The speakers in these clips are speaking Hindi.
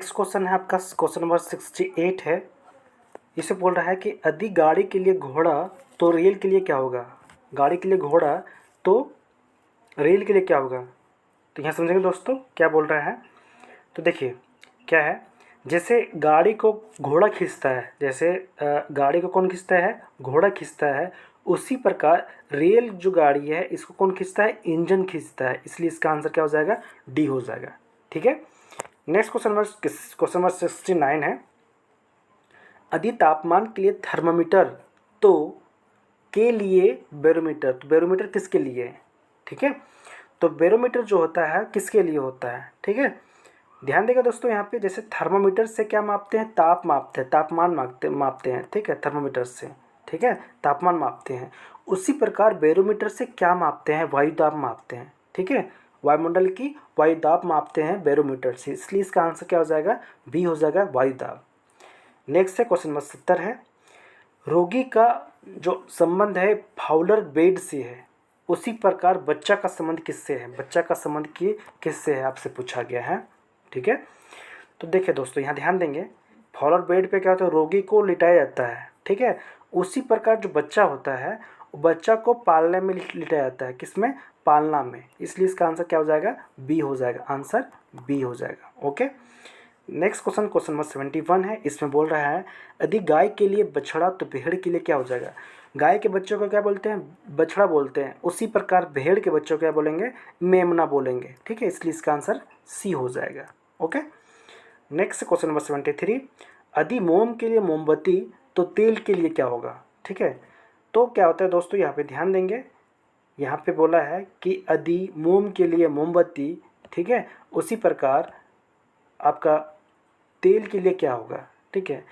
नेक्स्ट क्वेश्चन है आपका क्वेश्चन नंबर 68 है। इसे बोल रहा है कि यदि गाड़ी के लिए घोड़ा तो रेल के लिए क्या होगा। गाड़ी के लिए घोड़ा तो रेल के लिए क्या होगा। तो यहाँ समझेंगे दोस्तों क्या बोल रहा है। तो देखिए क्या है, जैसे गाड़ी को घोड़ा खींचता है, जैसे गाड़ी को कौन खींचता है, घोड़ा खींचता है, उसी प्रकार रेल जो गाड़ी है इसको कौन खींचता है, इंजन खींचता है। इसलिए इसका आंसर क्या हो जाएगा, डी हो जाएगा। ठीक है। नेक्स्ट क्वेश्चन नंबर 69 है। यदि तापमान के लिए थर्मामीटर तो के लिए बैरोमीटर, तो बैरोमीटर किसके लिए है। ठीक है। तो बैरोमीटर जो होता है किसके लिए होता है। ठीक है, ध्यान देगा दोस्तों यहाँ पे, जैसे थर्मामीटर से क्या मापते हैं, ताप मापते हैं, तापमान मापते हैं। ठीक है, थर्मामीटर से, ठीक है, तापमान मापते हैं। उसी प्रकार बैरोमीटर से क्या मापते हैं, वायुदाब मापते हैं। ठीक है, वायुमंडल की वायुदाब मापते हैं बैरोमीटर से। इसलिए इसका आंसर क्या हो जाएगा, बी हो जाएगा, वायुदाब। नेक्स्ट है क्वेश्चन नंबर 70 है। रोगी का जो संबंध है फाउलर बेड से है, उसी प्रकार बच्चा का संबंध किससे है, बच्चा का संबंध किससे है आपसे पूछा गया है। ठीक है, तो देखिए दोस्तों यहाँ ध्यान देंगे, फाउलर बेड पे क्या होता है, रोगी को लिटाया जाता है। ठीक है, उसी प्रकार जो बच्चा होता है बच्चा को पालने में लिटाया जाता है, किसमें, पालना में। इसलिए इसका आंसर क्या हो जाएगा, बी हो जाएगा, आंसर बी हो जाएगा। ओके। नेक्स्ट क्वेश्चन नंबर 71 है। इसमें बोल रहा है यदि गाय के लिए बछड़ा तो भेड़ के लिए क्या हो जाएगा। गाय के बच्चों को क्या बोलते हैं, बछड़ा बोलते हैं। उसी प्रकार भेड़ के बच्चों को क्या बोलेंगे, मेमना बोलेंगे। ठीक है, इसलिए इसका आंसर सी हो जाएगा। ओके। Next question number 73। यदि मोम के लिए मोमबत्ती तो तेल के लिए क्या होगा। ठीक है, तो क्या होता है दोस्तों, यहाँ पे ध्यान देंगे, यहाँ पे बोला है कि यदि मोम के लिए मोमबत्ती, ठीक है, उसी प्रकार आपका तेल के लिए क्या होगा। ठीक है,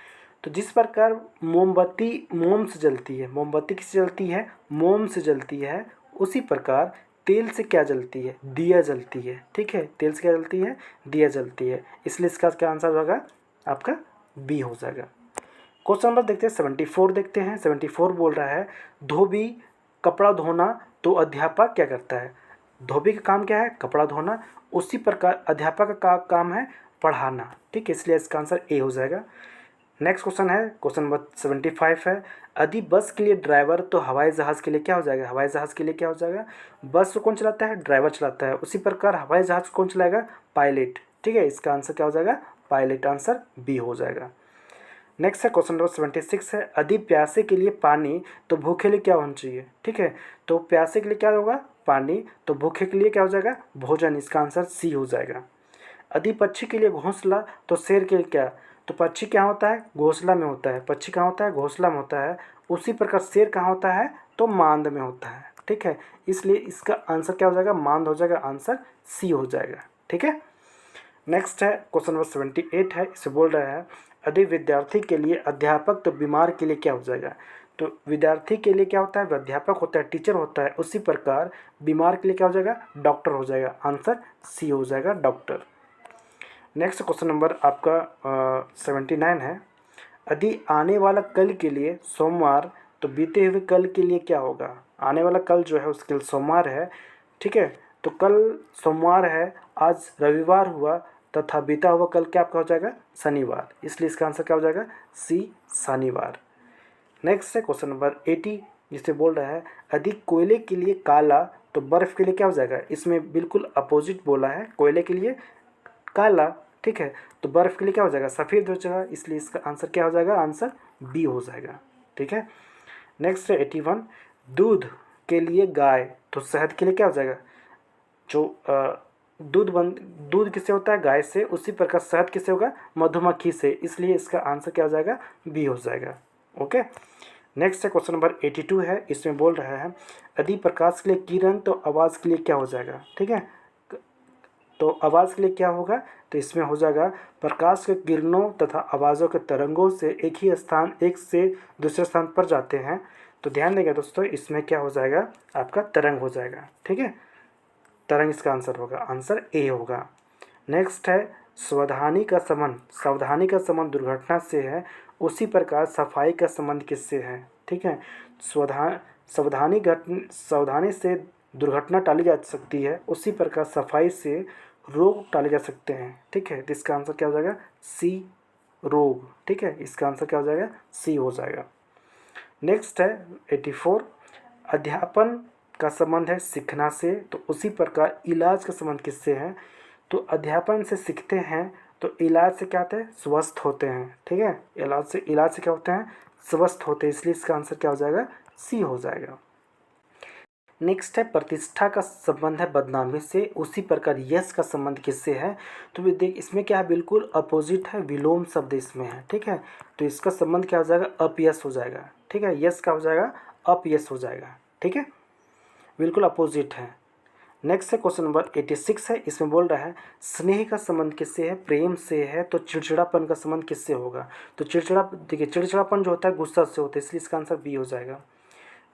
तो जिस प्रकार मोमबत्ती मोम से जलती है, मोमबत्ती किससे जलती है, मोम से जलती है, उसी प्रकार तेल से क्या जलती है, दिया जलती है। ठीक है, तेल से क्या जलती है, दिया जलती है। इसलिए इसका क्या आंसर होगा, आपका बी हो जाएगा। क्वेश्चन नंबर देखते हैं 74 देखते हैं। 74 बोल रहा है धोबी कपड़ा धोना तो अध्यापक क्या करता है। धोबी का काम क्या है, कपड़ा धोना। उसी प्रकार अध्यापक का काम है पढ़ाना। ठीक है, इसलिए इसका आंसर ए हो जाएगा। नेक्स्ट क्वेश्चन है क्वेश्चन नंबर 75 है। यदि बस के लिए ड्राइवर तो हवाई जहाज़ के लिए क्या हो जाएगा, हवाई जहाज़ के लिए क्या हो जाएगा। बस को कौन चलाता है, ड्राइवर चलाता है। उसी प्रकार हवाई जहाज़ कौन चलाएगा, पायलट। ठीक है, इसका आंसर क्या हो जाएगा, पायलट, आंसर बी हो जाएगा। नेक्स्ट है क्वेश्चन नंबर 76 है। यदि प्यासे के लिए पानी तो भूखे लिए क्या होना चाहिए। ठीक है, तो प्यासे के लिए क्या होगा, पानी, तो भूखे के लिए क्या हो जाएगा, भोजन। इसका आंसर सी हो जाएगा। यदि पक्षी के लिए घोंसला तो शेर के लिए क्या, तो पक्षी क्या होता है, घोंसला में होता है। पक्षी कहाँ होता है, घोंसला में होता है। उसी प्रकार शेर कहाँ होता है, तो मांद में होता है। ठीक है, इसलिए इसका आंसर क्या हो जाएगा, मांद हो जाएगा, आंसर सी हो जाएगा। ठीक है। नेक्स्ट है क्वेश्चन नंबर 78 है। इसे बोल रहा है यदि विद्यार्थी के लिए अध्यापक तो बीमार के लिए क्या हो जाएगा। तो विद्यार्थी के लिए क्या होता है, अध्यापक होता है, टीचर होता है। उसी प्रकार बीमार के लिए क्या हो जाएगा, डॉक्टर हो जाएगा, आंसर सी हो जाएगा, डॉक्टर। नेक्स्ट क्वेश्चन नंबर आपका 79 है। यदि आने वाला कल के लिए सोमवार तो बीते हुए कल के लिए क्या होगा। आने वाला कल जो है उसके लिए सोमवार है। ठीक है, तो कल सोमवार है, आज रविवार हुआ, तथा बीता हुआ कल क्या आपका हो जाएगा, शनिवार। इसलिए इसका आंसर क्या हो जाएगा, सी, शनिवार। नेक्स्ट है क्वेश्चन नंबर 80, जिसे बोल रहा है यदि कोयले के लिए काला तो बर्फ़ के लिए क्या हो जाएगा। इसमें बिल्कुल अपोजिट बोला है, कोयले के लिए काला, ठीक है, तो बर्फ़ के लिए क्या हो जाएगा, सफ़ेद हो जाएगा। इसलिए इसका आंसर क्या हो जाएगा, आंसर बी हो जाएगा। ठीक है। नेक्स्ट है 81। दूध के लिए गाय तो शहद के लिए क्या हो जाएगा। जो दूध किससे होता है, गाय से। उसी प्रकार शहद किससे होगा, मधुमक्खी से। इसलिए इसका आंसर क्या हो जाएगा, बी हो जाएगा। ओके। नेक्स्ट है क्वेश्चन नंबर 82 है। इसमें बोल रहा है यदि प्रकाश के लिए किरण तो आवाज़ के लिए क्या हो जाएगा। ठीक है, तो आवाज़ के लिए क्या होगा, तो इसमें हो जाएगा प्रकाश के किरणों तथा आवाज़ों के तरंगों से एक ही स्थान एक से दूसरे स्थान पर जाते हैं। तो ध्यान देंगे दोस्तों, इसमें क्या हो जाएगा, आपका तरंग हो जाएगा। ठीक है, तरंग इसका आंसर होगा, आंसर ए होगा। नेक्स्ट है सावधानी का संबंध दुर्घटना से है। उसी प्रकार सफाई का संबंध किससे है। ठीक है, सावधानी से दुर्घटना टाली जा सकती है। उसी प्रकार सफाई से रोग टाले जा सकते हैं। ठीक है, तो इसका आंसर क्या हो जाएगा, सी रोग, ठीक है, इसका आंसर क्या हो जाएगा, सी हो जाएगा। नेक्स्ट है 84, अध्यापन का संबंध है सीखना से, तो उसी प्रकार इलाज का संबंध किससे है, तो अध्यापन से सीखते हैं तो इलाज से क्या होते हैं, स्वस्थ होते हैं, ठीक है, इलाज से क्या होते हैं, स्वस्थ होते हैं, इसलिए इसका आंसर क्या हो जाएगा, सी हो जाएगा। नेक्स्ट है प्रतिष्ठा का संबंध है बदनामी से, उसी प्रकार यश का संबंध किससे है, तो देख इसमें क्या है, बिल्कुल अपोजिट है, विलोम शब्द इसमें है, ठीक है, तो इसका संबंध क्या हो जाएगा, अपयश हो जाएगा, ठीक है, यश क्या हो जाएगा, अपयश हो जाएगा, ठीक है, बिल्कुल अपोजिट है। नेक्स्ट है क्वेश्चन नंबर 86 है, इसमें बोल रहा है स्नेह का संबंध किससे है, प्रेम से है, तो चिड़चिड़ापन का संबंध किससे होगा, तो देखिए चिड़चिड़ापन जो होता है गुस्सा से होता है, इसलिए इसका आंसर बी हो जाएगा।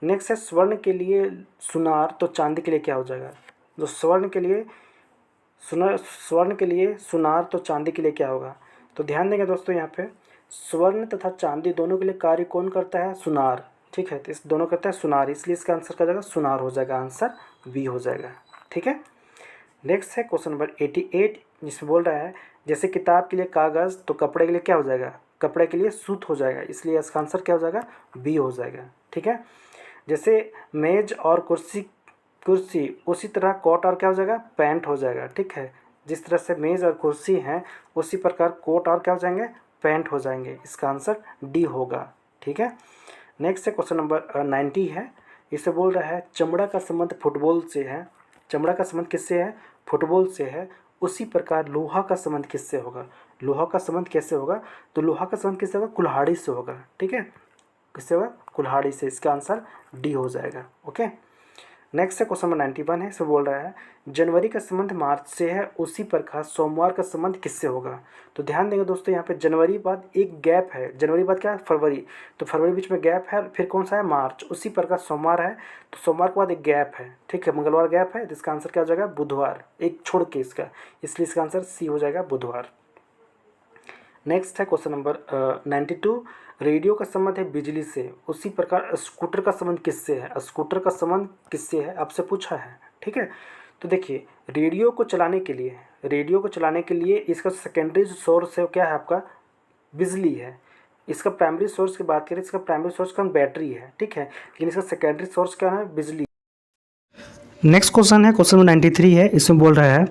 नेक्स्ट है स्वर्ण के लिए सुनार, तो चांदी के लिए क्या हो जाएगा, जो स्वर्ण के लिए सुनार तो चांदी के लिए क्या होगा, तो ध्यान देंगे दोस्तों यहाँ पे स्वर्ण तथा चांदी दोनों के लिए कार्य कौन करता है, सुनार, ठीक है, तो इस दोनों करता है सुनार, इसलिए इसका आंसर क्या हो जाएगा, सुनार हो जाएगा, आंसर बी हो जाएगा, ठीक है। नेक्स्ट है क्वेश्चन नंबर 88, जिसमें बोल रहा है जैसे किताब के लिए कागज़, तो कपड़े के लिए क्या हो जाएगा, कपड़े के लिए सूत हो जाएगा, इसलिए इसका आंसर क्या हो जाएगा, बी हो जाएगा, ठीक है। जैसे मेज और कुर्सी उसी तरह कोट और क्या हो जाएगा, पैंट हो जाएगा, ठीक है, जिस तरह से मेज और कुर्सी हैं उसी प्रकार कोट और क्या हो जाएंगे, पैंट हो जाएंगे, इसका आंसर डी होगा, ठीक है। नेक्स्ट है क्वेश्चन नंबर 90 है, इसे बोल रहा है चमड़ा का संबंध फुटबॉल से है, चमड़ा का संबंध किससे है, फुटबॉल से है, उसी प्रकार लोहा का संबंध किससे होगा, लोहा का संबंध कैसे होगा, तो लोहा का संबंध किससे होगा, कुल्हाड़ी से होगा, ठीक है, किससे होगा, कुल्हाड़ी से, इसका आंसर डी हो जाएगा, ओके। नेक्स्ट है क्वेश्चन नंबर 91 है, इसमें बोल रहा है जनवरी का संबंध मार्च से है, उसी प्रकार सोमवार का संबंध किससे होगा, तो ध्यान देंगे दोस्तों यहाँ पे जनवरी बाद एक गैप है, जनवरी बाद क्या है, फरवरी, तो फरवरी बीच में गैप है, फिर कौन सा है, मार्च, उसी प्रकार सोमवार है, तो सोमवार के बाद एक गैप है, ठीक है, मंगलवार गैप है, तो इसका आंसर क्या हो जाएगा, बुधवार, एक छोड़ के इसका, इसलिए इसका आंसर सी हो जाएगा, बुधवार। नेक्स्ट है क्वेश्चन नंबर 92, रेडियो का संबंध है बिजली से, उसी प्रकार स्कूटर का संबंध किससे है, स्कूटर का संबंध किससे है, आपसे पूछा है, ठीक है। तो देखिए रेडियो को चलाने के लिए इसका सेकेंडरी सोर्स है क्या है, आपका बिजली है, इसका प्राइमरी सोर्स की बात करें, इसका प्राइमरी सोर्स का बैटरी है, ठीक है, लेकिन इसका सेकेंडरी सोर्स क्या है, बिजली। नेक्स्ट क्वेश्चन है क्वेश्चन नंबर 93 है, इसमें बोल रहा है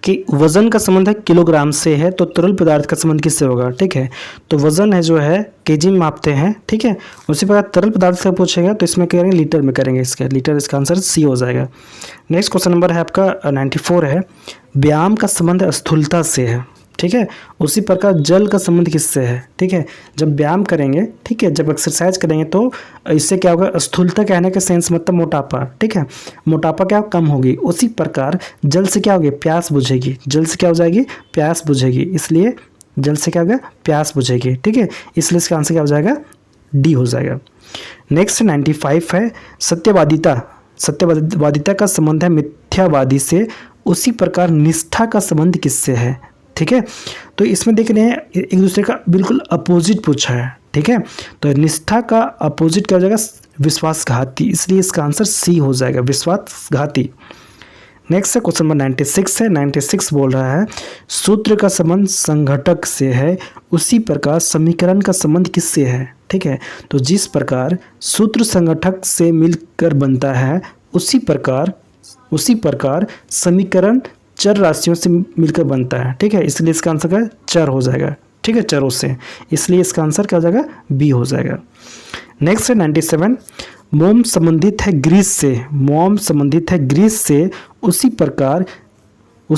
कि वज़न का संबंध है किलोग्राम से है, तो तरल पदार्थ का संबंध किससे होगा, ठीक है, तो वज़न है जो है केजी में मापते हैं, ठीक है, उसी प्रकार तरल पदार्थ से पूछेगा तो इसमें करेंगे लीटर में करेंगे, इसका लीटर, इसका आंसर सी हो जाएगा। नेक्स्ट क्वेश्चन नंबर है आपका 94 है, व्यायाम का संबंध स्थूलता से है, ठीक है, उसी प्रकार जल का संबंध किससे है, ठीक है, जब व्यायाम करेंगे, ठीक है, जब एक्सरसाइज करेंगे तो इससे क्या होगा, स्थूलता कहने का सेंस मतलब मोटापा, ठीक है, मोटापा क्या कम होगी, उसी प्रकार जल से क्या होगी, प्यास बुझेगी, जल से क्या हो जाएगी, प्यास बुझेगी, इसलिए जल से क्या होगा, प्यास बुझेगी, ठीक है, इसलिए इसका आंसर क्या हो जाएगा, डी हो जाएगा। नेक्स्ट 95 है, सत्यवादिता का संबंध है मिथ्यावादी से, उसी प्रकार निष्ठा का संबंध किससे है, ठीक है, तो इसमें देख रहे हैं एक दूसरे का बिल्कुल अपोजिट पूछा है, ठीक है, तो निष्ठा का अपोजिट क्या हो जाएगा, विश्वासघाती, इसलिए इसका आंसर सी हो जाएगा, विश्वासघाती। नेक्स्ट है क्वेश्चन नंबर 96 है, 96 बोल रहा है सूत्र का संबंध संघटक से है, उसी प्रकार समीकरण का संबंध किससे है, ठीक है, तो जिस प्रकार सूत्र संघटक से मिलकर बनता है उसी प्रकार समीकरण चर राशियों से मिलकर बनता है, ठीक है, इसलिए इसका आंसर क्या चर हो जाएगा, ठीक है, चरों से, इसलिए इसका आंसर क्या हो जाएगा, बी हो जाएगा। नेक्स्ट है 97, मोम संबंधित है ग्रीस से, उसी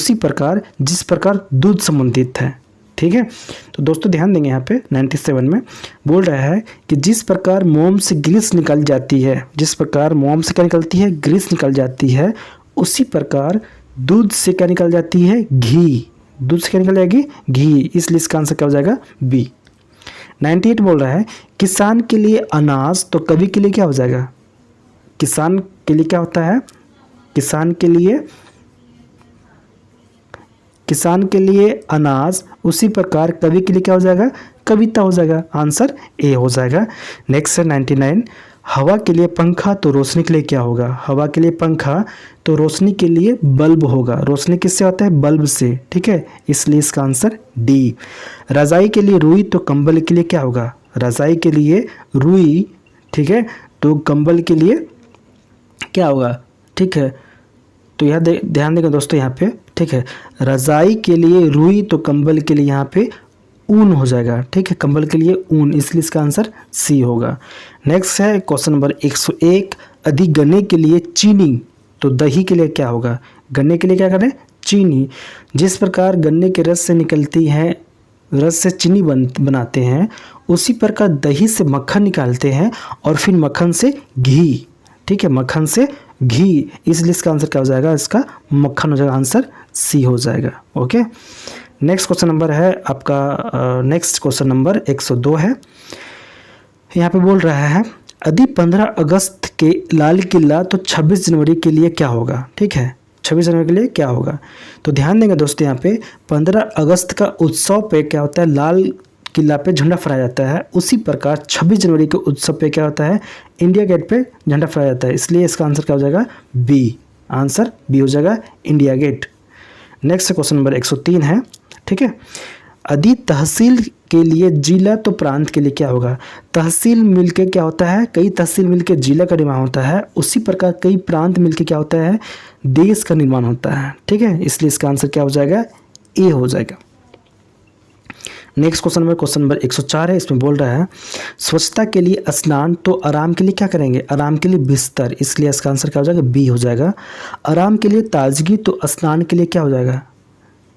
प्रकार जिस प्रकार दूध संबंधित है, ठीक है, तो दोस्तों ध्यान देंगे यहाँ पे 97 में बोल रहा है कि जिस प्रकार मोम से ग्रीस निकल जाती है, जिस प्रकार मोम से क्या निकलती है, ग्रीस निकल जाती है, उसी प्रकार दूध से क्या निकल जाती है, घी, दूध से क्या निकल जाएगी, घी, इसलिए इसका आंसर क्या हो जाएगा, बी। 98 बोल रहा है किसान के लिए अनाज, तो कवि के लिए क्या हो जाएगा, किसान के लिए क्या होता है, किसान के लिए अनाज, उसी प्रकार कवि के लिए क्या हो जाएगा, कविता हो जाएगा, आंसर ए हो जाएगा। नेक्स्ट है 99, हवा के लिए पंखा तो रोशनी के लिए क्या होगा? हवा के लिए पंखा तो रोशनी के लिए बल्ब होगा। रोशनी किससे होता है? बल्ब से, ठीक है, इसलिए इसका आंसर डी। रजाई के लिए रुई तो कंबल के लिए क्या होगा? रजाई के लिए रुई, ठीक है, तो कंबल के लिए क्या होगा? ठीक है, तो यह ध्यान देगा दोस्तों यहाँ पे, ठीक है, रजाई के लिए रुई तो कंबल के लिए यहाँ पे ऊन हो जाएगा, ठीक है, कंबल के लिए ऊन, इसलिए इसका आंसर सी होगा। नेक्स्ट है क्वेश्चन नंबर 101, अधि गन्ने के लिए चीनी तो दही के लिए क्या होगा? गन्ने के लिए क्या करें? चीनी। जिस प्रकार गन्ने के रस से निकलती है, रस से चीनी बनाते हैं, उसी प्रकार दही से मक्खन निकालते हैं और फिर मक्खन से घी, ठीक है, मक्खन से घी, इसलिए इसका आंसर क्या हो जाएगा? इसका मक्खन हो जाएगा, आंसर सी हो जाएगा। ओके, नेक्स्ट क्वेश्चन नंबर है आपका, नेक्स्ट क्वेश्चन नंबर 102 है। यहाँ पे बोल रहा है यदि 15 अगस्त के लाल किला तो 26 जनवरी के लिए क्या होगा? ठीक है, 26 जनवरी के लिए क्या होगा? तो ध्यान देंगे दोस्तों, यहाँ पे 15 अगस्त का उत्सव पे क्या होता है? लाल किला पे झंडा फहराया जाता है। उसी प्रकार 26 जनवरी के उत्सव पे क्या होता है? इंडिया गेट पे झंडा फहराया जाता है, इसलिए इसका आंसर क्या हो जाएगा? बी, आंसर बी हो जाएगा, India Gate. Next question number 103 है, ठीक है, यदि तहसील के लिए जिला तो प्रांत के लिए क्या होगा? तहसील मिलके क्या होता है? कई तहसील मिलके जिला का निर्माण होता है, उसी प्रकार कई प्रांत मिलके क्या होता है? देश का निर्माण होता है, ठीक है, इसलिए इसका आंसर क्या हो जाएगा? ए हो जाएगा। नेक्स्ट क्वेश्चन नंबर 104 है। इसमें बोल रहा है स्वच्छता के लिए स्नान तो आराम के लिए क्या करेंगे? आराम के लिए बिस्तर, इसलिए इसका आंसर क्या हो जाएगा? बी हो जाएगा। आराम के लिए ताजगी तो स्नान के लिए क्या हो जाएगा?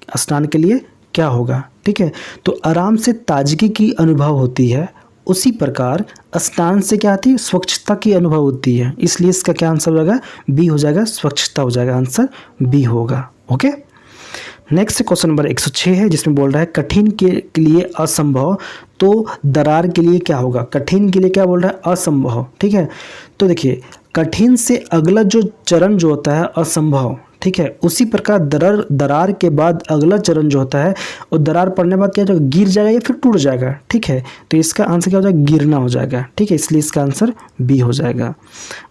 स्नान के लिए क्या होगा? ठीक है, तो आराम से ताजगी की अनुभव होती है, उसी प्रकार स्नान से क्या आती है? स्वच्छता की अनुभव होती है, इसलिए इसका क्या आंसर हो जाएगा? बी हो जाएगा, स्वच्छता हो जाएगा, आंसर बी होगा। ओके, नेक्स्ट क्वेश्चन नंबर 106 है, जिसमें बोल रहा है कठिन के लिए असंभव तो दरार के लिए क्या होगा? कठिन के लिए क्या बोल रहा है? असंभव, ठीक है, तो देखिए कठिन से अगला जो चरण जो होता है असंभव, ठीक है, उसी प्रकार दरार के बाद अगला चरण जो होता है और दरार पड़ने के बाद क्या हो जाएगा? गिर जाएगा या फिर टूट जाएगा, ठीक है, तो इसका आंसर क्या हो जाएगा? गिरना हो जाएगा, ठीक है, इसलिए इसका आंसर बी हो जाएगा।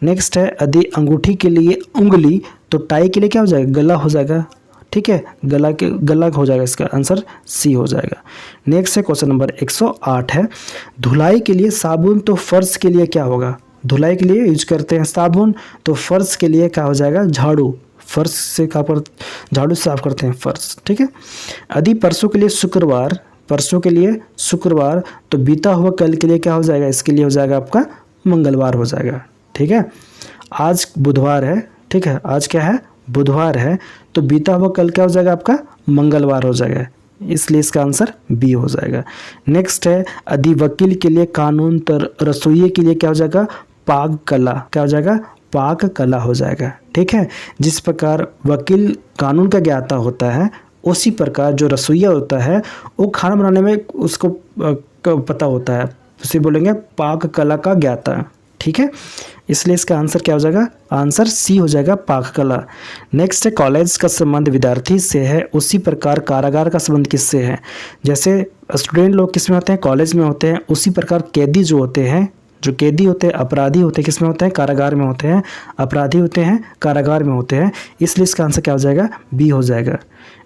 नेक्स्ट है यदि अंगूठी के लिए उंगली तो टाई के लिए क्या हो जाएगा? गला हो जाएगा, ठीक है, गला हो जाएगा, इसका आंसर सी हो जाएगा। नेक्स्ट है क्वेश्चन नंबर 108 है, धुलाई के लिए साबुन तो फर्श के लिए क्या होगा? धुलाई के लिए यूज करते हैं साबुन, तो फर्श के लिए क्या हो जाएगा? झाड़ू, फर्श से कहाँ पर झाड़ू साफ करते हैं? फर्श, ठीक है। यदि परसों के लिए शुक्रवार, परसों के लिए शुक्रवार तो बीता हुआ कल के लिए क्या हो जाएगा? इसके लिए हो जाएगा आपका मंगलवार हो जाएगा, ठीक है। आज बुधवार है, ठीक है, आज क्या है? बुधवार है, तो बीता हुआ कल क्या हो जाएगा? आपका मंगलवार हो जाएगा, इसलिए इसका आंसर बी हो जाएगा। नेक्स्ट है यदि वकील के लिए कानून तो रसोई के लिए क्या हो जाएगा? पाक कला, क्या हो जाएगा? पाक कला हो जाएगा, ठीक है। जिस प्रकार वकील कानून का ज्ञाता होता है, उसी प्रकार जो रसोइया होता है वो खाना बनाने में उसको पता होता है, उसे बोलेंगे पाक कला का ज्ञाता, ठीक है, इसलिए इसका आंसर क्या हो जाएगा? आंसर सी हो जाएगा, पाक कला। नेक्स्ट है कॉलेज का संबंध विद्यार्थी से है, उसी प्रकार कारागार का संबंध किससे है? जैसे स्टूडेंट लोग किस में होते हैं? कॉलेज में होते हैं, उसी प्रकार कैदी जो होते हैं, जो कैदी होते हैं, अपराधी होते हैं, किस में होते हैं? कारागार में होते हैं, अपराधी होते हैं कारागार में होते हैं, इसलिए इसका आंसर क्या हो जाएगा? बी हो जाएगा।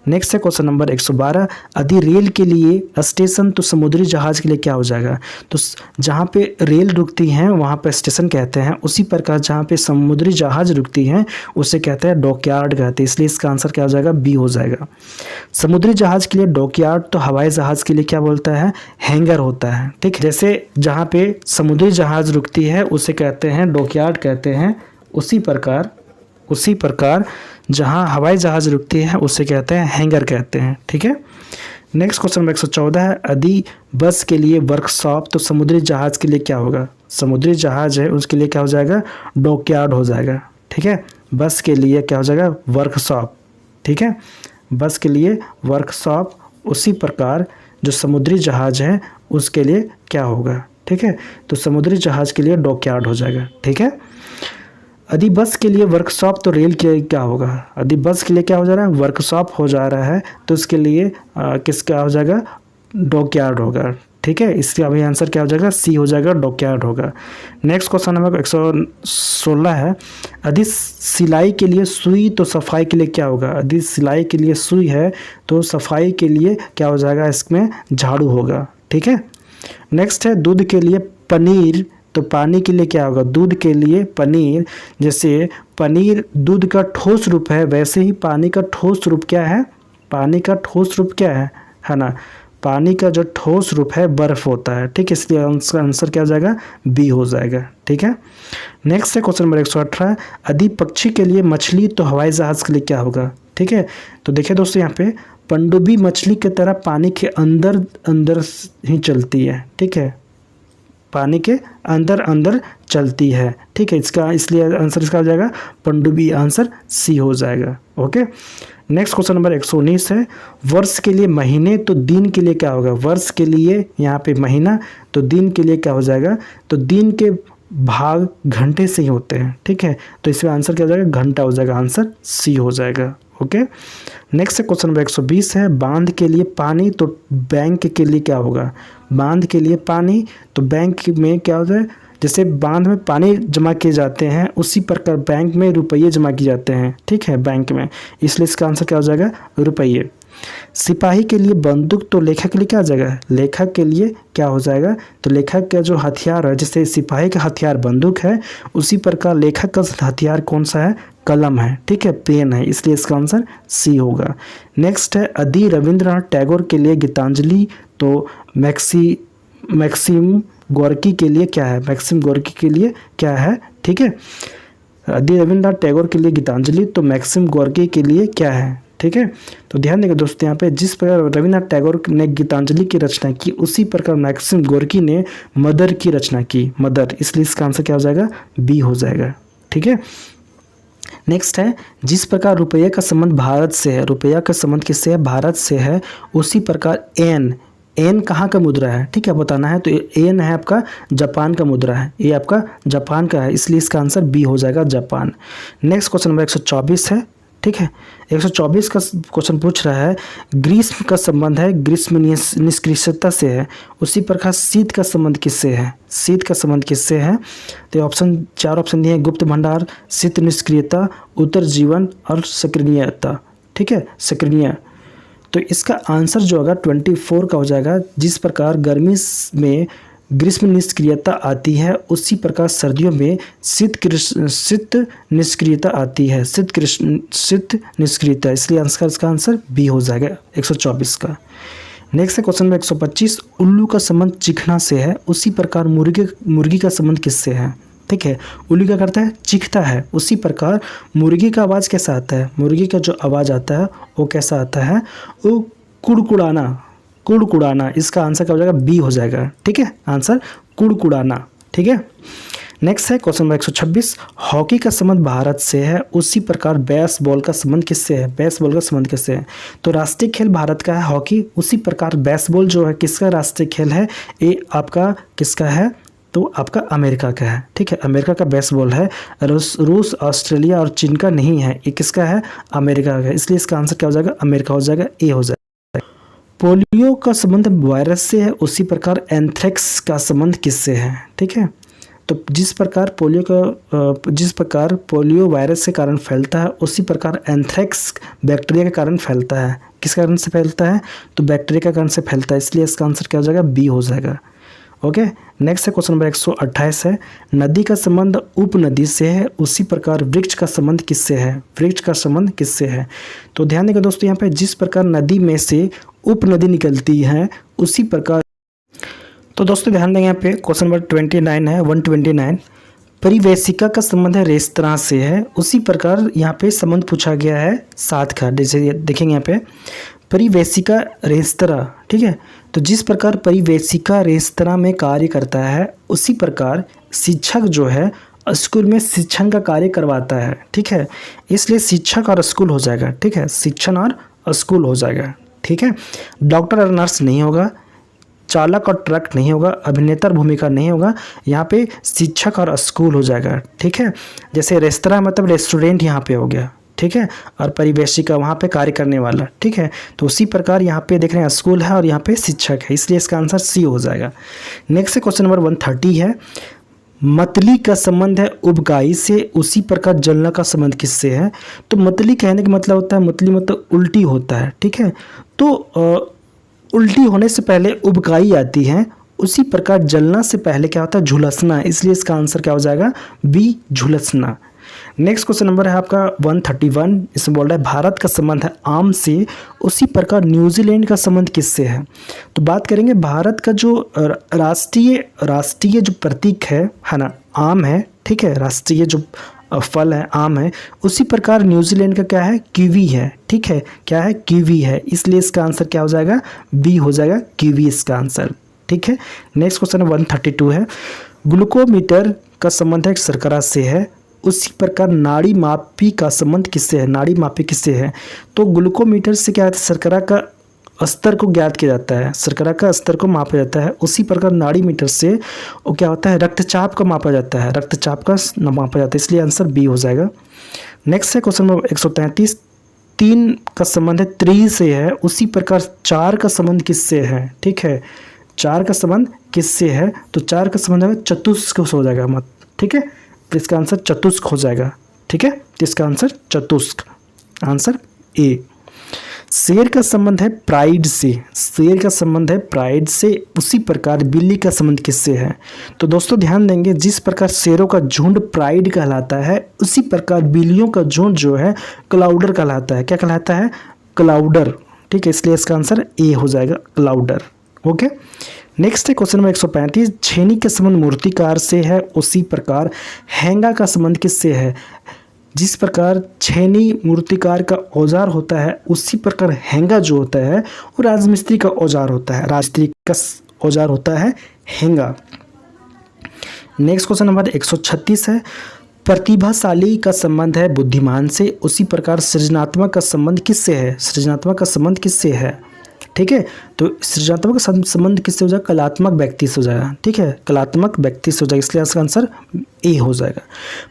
नेक्स्ट है क्वेश्चन नंबर 112, यदि रेल के लिए स्टेशन तो समुद्री जहाज के लिए क्या हो जाएगा? तो जहाँ पे रेल रुकती हैं वहाँ पे स्टेशन कहते हैं, उसी प्रकार जहाँ पे समुद्री जहाज रुकती हैं उसे कहते हैं डॉकयार्ड कहते हैं, इसलिए इसका आंसर क्या हो जाएगा? बी हो जाएगा। समुद्री जहाज के लिए डॉकयार्ड तो हवाई जहाज के लिए क्या बोलता है? हैंगर होता है, ठीक, जैसे जहाँ पे समुद्री जहाज रुकती है उसे कहते हैं डॉकयार्ड कहते हैं, उसी प्रकार जहाँ हवाई जहाज रुकती है उसे कहते हैं हैंगर कहते हैं, ठीक है। नेक्स्ट क्वेश्चन नंबर 114 है, यदि बस के लिए वर्कशॉप तो समुद्री जहाज के लिए क्या होगा? समुद्री जहाज है उसके लिए क्या हो जाएगा? डॉकयार्ड हो जाएगा, ठीक है। बस के लिए क्या हो जाएगा? वर्कशॉप, ठीक है, बस के लिए वर्कशॉप, उसी प्रकार जो समुद्री जहाज है उसके लिए क्या होगा? ठीक है, तो समुद्री जहाज के लिए डॉकयार्ड हो जाएगा, ठीक है। यदि बस के लिए वर्कशॉप तो रेल के लिए क्या होगा? यदि बस के लिए क्या हो जा रहा है? वर्कशॉप हो जा रहा है, तो उसके लिए किसका हो जाएगा? डॉकयार्ड होगा, ठीक है, इसका अभी आंसर क्या हो जाएगा, सी हो जाएगा, डॉकयार्ड होगा। नेक्स्ट क्वेश्चन नंबर 116 है, यदि सिलाई के लिए सुई तो सफाई के लिए क्या होगा। यदि सिलाई के लिए सुई है तो सफाई के लिए क्या हो जाएगा, इसमें झाड़ू होगा। ठीक है, नेक्स्ट है दूध के लिए पनीर तो पानी के लिए क्या होगा, दूध के लिए पनीर। जैसे पनीर दूध का ठोस रूप है, वैसे ही पानी का ठोस रूप क्या है, पानी का ठोस रूप क्या है ना, पानी का जो ठोस रूप है बर्फ होता है। ठीक है, इसलिए आंसर क्या हो जाएगा, बी हो जाएगा। ठीक है, नेक्स्ट है क्वेश्चन नंबर 118, यदि पक्षी के लिए मछली तो हवाई जहाज के लिए क्या होगा। ठीक है, तो देखिए दोस्तों यहाँ पे पनडुब्बी मछली की तरह पानी के अंदर अंदर ही चलती है। ठीक है, पानी के अंदर अंदर चलती है। ठीक है, इसका इसलिए आंसर इसका हो जाएगा पनडुब्बी, आंसर सी हो जाएगा। ओके, नेक्स्ट क्वेश्चन नंबर 119 है, वर्ष के लिए महीने तो दिन के लिए क्या होगा। वर्ष के लिए यहाँ पे महीना तो दिन के लिए क्या हो जाएगा, तो दिन के भाग घंटे से ही होते हैं। ठीक है, तो इसमें आंसर क्या हो जाएगा, घंटा हो जाएगा, आंसर सी हो जाएगा। ओके, नेक्स्ट क्वेश्चन नंबर 120 है, बांध के लिए पानी तो बैंक के लिए क्या होगा। बांध के लिए पानी तो बैंक में क्या होता है, जैसे बांध में पानी जमा किए जाते हैं उसी प्रकार बैंक में रुपये जमा किए जाते हैं। ठीक है, बैंक में, इसलिए इसका आंसर क्या हो जाएगा, रुपये। सिपाही के लिए बंदूक तो लेखक के लिए क्या हो जाएगा, लेखक के लिए क्या हो जाएगा, तो लेखक का जो हथियार है, जैसे सिपाही का हथियार बंदूक है, उसी प्रकार लेखक का हथियार कौन सा है, कलम है। ठीक है, पेन है, इसलिए इसका आंसर सी होगा। नेक्स्ट है, यदि रविंद्रनाथ टैगोर के लिए गीतांजलि तो मैक्सिम गोर्की के लिए क्या है, मैक्सिम गोर्की के लिए क्या है। ठीक है, यदि रविंद्रनाथ टैगोर के लिए गीतांजलि तो मैक्सिम गोर्की के लिए क्या है। ठीक है, तो ध्यान देगा दोस्तों, यहाँ पे जिस प्रकार रविंद्रनाथ टैगोर ने गीतांजलि की रचना की उसी प्रकार मैक्सिम गोर्की ने मदर की रचना की, मदर, इसलिए इसका आंसर क्या हो जाएगा, बी हो जाएगा। ठीक है, नेक्स्ट है, जिस प्रकार रुपये का संबंध भारत से है, रुपया का संबंध किससे है, भारत से है, उसी प्रकार एन कहाँ का मुद्रा है। ठीक है, बताना है, तो एन है आपका जापान का मुद्रा है, ये आपका जापान का है, इसलिए इसका आंसर बी हो जाएगा, जापान। नेक्स्ट क्वेश्चन नंबर 124 है। ठीक है, 124 का क्वेश्चन पूछ रहा है, ग्रीष्म का संबंध है ग्रीष्म निष्क्रियता से है, उसी प्रकार शीत का संबंध किससे है, शीत का संबंध किससे है। तो ऑप्शन, चार ऑप्शन दिए हैं, गुप्त भंडार, शीत निष्क्रियता, उत्तर जीवन और सक्रियता। ठीक है, सक्रिय, तो इसका आंसर जो होगा 24 का हो जाएगा। जिस प्रकार गर्मी में ग्रीष्म निष्क्रियता आती है उसी प्रकार सर्दियों में शीत निष्क्रियता आती है, शीत निष्क्रियता, इसलिए आंसर इसका आंसर बी हो जाएगा 124 का। नेक्स्ट है क्वेश्चन नंबर 125, उल्लू का संबंध चिखना से है, उसी प्रकार मुर्गी का संबंध किससे है। ठीक है, उल्लू क्या करता है, चीखता है, उसी प्रकार मुर्गी का आवाज़ कैसा आता है, मुर्गी का जो आवाज़ आता है वो कैसा आता है, वो कुड़कुड़ाना, कुड़कुड़ाना, इसका आंसर क्या हो जाएगा, बी हो जाएगा। ठीक है, आंसर कुड़कुड़ाना। ठीक है, नेक्स्ट है क्वेश्चन नंबर 126, हॉकी का संबंध भारत से है, उसी प्रकार बेसबॉल का संबंध किससे है, बेसबॉल का संबंध किससे है। तो राष्ट्रीय खेल भारत का है हॉकी, उसी प्रकार बेसबॉल जो है किसका राष्ट्रीय खेल है, ये आपका किसका है, तो आपका अमेरिका का है। ठीक है, अमेरिका का बेसबॉल है, रूस ऑस्ट्रेलिया और चीन का नहीं है, ये किसका है, अमेरिका का, इसलिए इसका आंसर क्या हो जाएगा, अमेरिका हो जाएगा, ए हो जाएगा। पोलियो का संबंध वायरस से है, उसी प्रकार एंथ्रेक्स का संबंध किससे है। ठीक है, तो जिस प्रकार पोलियो वायरस के कारण फैलता है उसी प्रकार एंथ्रेक्स बैक्टीरिया के कारण फैलता है, किस कारण से फैलता है, तो बैक्टीरिया के कारण से फैलता है, इसलिए इसका आंसर क्या हो जाएगा, बी हो जाएगा। ओके, नेक्स्ट है क्वेश्चन नंबर 128 है, नदी का संबंध उपनदी से है, उसी प्रकार वृक्ष का संबंध किससे है, वृक्ष का संबंध किससे है। तो ध्यान देगा दोस्तों, यहाँ पे जिस प्रकार नदी में से उपनदी निकलती है उसी प्रकार, तो दोस्तों ध्यान देंगे यहाँ पे क्वेश्चन नंबर 29 है, 129, परिवेशिका का संबंध है रेस्तरां से है, उसी प्रकार यहाँ पे संबंध पूछा गया है साथ का, जैसे देखेंगे यहाँ पे परिवेशिका रेस्तरां। ठीक है, तो जिस प्रकार परिवेशिका रेस्तरां में कार्य करता है उसी प्रकार शिक्षक जो है स्कूल में शिक्षण का कार्य करवाता है। ठीक है, इसलिए शिक्षक और स्कूल हो जाएगा। ठीक है, शिक्षण और स्कूल हो जाएगा। ठीक है, डॉक्टर और नर्स नहीं होगा, चालक और ट्रक नहीं होगा, अभिनेता भूमिका नहीं होगा, यहाँ पे शिक्षक और स्कूल हो जाएगा। ठीक है, जैसे रेस्तरां मतलब रेस्टोरेंट यहाँ पे हो गया। ठीक है, और परिवेशिका वहाँ पे कार्य करने वाला, ठीक है। तो उसी प्रकार यहाँ पे देख रहे हैं स्कूल है और यहाँ पे शिक्षक है, इसलिए इसका आंसर सी हो जाएगा। नेक्स्ट क्वेश्चन नंबर 130 है, मतली का संबंध है उबकाई से, उसी प्रकार जलना का संबंध किससे है? तो मतली कहने का मतलब होता है, मतली मतलब उल्टी होता है, ठीक है। तो उल्टी होने से पहले उबकाई आती है, उसी प्रकार जलना से पहले क्या होता है? झुलसना, इसलिए इसका आंसर क्या हो जाएगा? बी, झुलसना। नेक्स्ट क्वेश्चन नंबर है आपका 131, इसमें बोल रहा है भारत का संबंध है आम से, उसी प्रकार न्यूजीलैंड का संबंध किससे है? तो बात करेंगे भारत का जो राष्ट्रीय जो प्रतीक है ना, आम है, ठीक है, राष्ट्रीय जो फल है आम है, उसी प्रकार न्यूजीलैंड का क्या है? कीवी है, ठीक है, क्या है? कीवी है, इसलिए इसका आंसर क्या हो जाएगा? बी हो जाएगा, कीवी इसका आंसर, ठीक है। नेक्स्ट क्वेश्चन 132 है, ग्लूकोमीटर का संबंध है शर्करा से है, उसी प्रकार नाड़ी मापी का संबंध किससे है? नाड़ी मापी किससे है? तो ग्लूकोमीटर से क्या है? शर्करा का स्तर को ज्ञात किया जाता है, शर्करा का स्तर को मापा जाता है। उसी प्रकार नाड़ी मीटर से वो क्या होता है? रक्तचाप का मापा जाता है, रक्तचाप का मापा जाता है, इसलिए आंसर बी हो जाएगा। नेक्स्ट है क्वेश्चन नंबर 133, 3 का संबंध है त्रि से है, उसी प्रकार 4 का संबंध किससे है? ठीक है, 4 का संबंध किससे है? तो 4 का संबंध है चतुष्क हो जाएगा मत, ठीक है, तो इसका आंसर चतुष्क हो जाएगा, ठीक है, तो इसका आंसर चतुष्क, आंसर ए। शेर का संबंध है प्राइड से, शेर का संबंध है प्राइड से, उसी प्रकार बिल्ली का संबंध किससे है? तो दोस्तों ध्यान देंगे, जिस प्रकार शेरों का झुंड प्राइड कहलाता है, उसी प्रकार बिल्लियों का झुंड जो है क्लाउडर कहलाता है। क्या कहलाता है? क्लाउडर, ठीक है, इसलिए इसका आंसर ए हो जाएगा, क्लाउडर। ओके, नेक्स्ट है क्वेश्चन नंबर 135, छेनी का संबंध मूर्तिकार से है, उसी प्रकार हैंगा का संबंध किससे है? जिस प्रकार छेनी मूर्तिकार का औजार होता है, उसी प्रकार हैंगा जो होता है वो राजमिस्त्री का औजार होता है, राजमिस्त्री का औजार होता है हैंगा। नेक्स्ट क्वेश्चन नंबर 136 है, प्रतिभाशाली का संबंध है बुद्धिमान से, उसी प्रकार सृजनात्मक का संबंध किससे है? सृजनात्मक का संबंध किससे है? ठीक है, तो सृजनात्मक का संबंध किससे हो जाएगा? कलात्मक व्यक्ति से हो जाएगा, ठीक है, कलात्मक व्यक्ति से हो जाएगा, इसलिए इसका आंसर ए हो जाएगा।